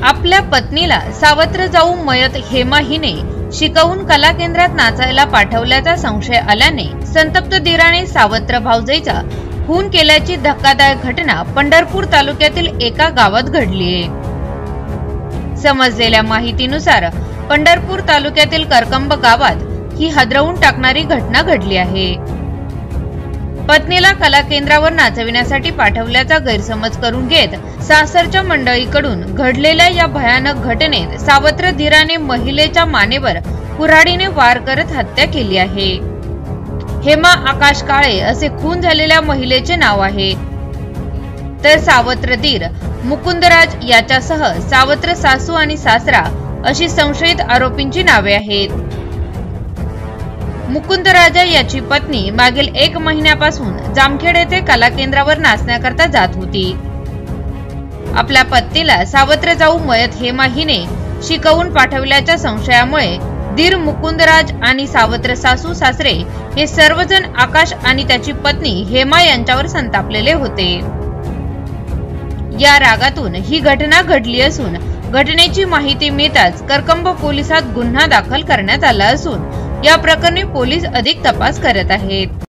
आपल्या पत्नीला सावत्र जाऊ मयत हेमा हिने शिकवून कला केंद्रात नाचायला पाठवल्याचा संशय आल्याने संतप्त धीराने सावत्र भावजईचा खून केल्याची धक्कादायक घटना पंढरपूर तालुक्यातील एका गावात घडलीये। समजलेल्या माहितीनुसार पंढरपूर तालुक्यातील करकंब गावात ही हादरवून टाकणारी घटना घडली आहे। पत्नीला कला केंद्रावर नाचविण्यासाठी पाठवल्याचा गैरसमज करून घेत सासरच्या मंडळीकडून घडलेल्या या भयानक घटनेत सावत्र धीराने महिलेच्या मानेवर कुऱ्हाडीने वार करत हत्या केली आहे। हेमा आकाश काळे असे खून झालेल्या महिलेचे नाव आहे, तर सावत्र धीर मुकुंदराज याच्यासह सावत्र सासू आणि सासरा अशी संशयित आरोपींची नावे आहेत। मुकुंदराजा याची पत्नी मागील 1 महिन्यापासून जामखेड येथे कला केंद्रावर नाचण्याकरता जात होती। आपल्या पत्नीला सावत्र जाऊ मयत हेमा हिने शिकवून पाठवल्याच्या संशयामुळे धीर, मुकुंदराज आणि सावत्र सासू सासरे हे सर्वजण आकाश आणि त्याची पत्नी हेमा यांच्यावर संतापलेले होते। या रागातून ही घटना घडली असून घटनेची माहिती मिळताच करकंब पोलिसात गुन्हा दाखल करण्यात आला असून या प्रकरणी पोलीस अधिक तपास करत आहेत।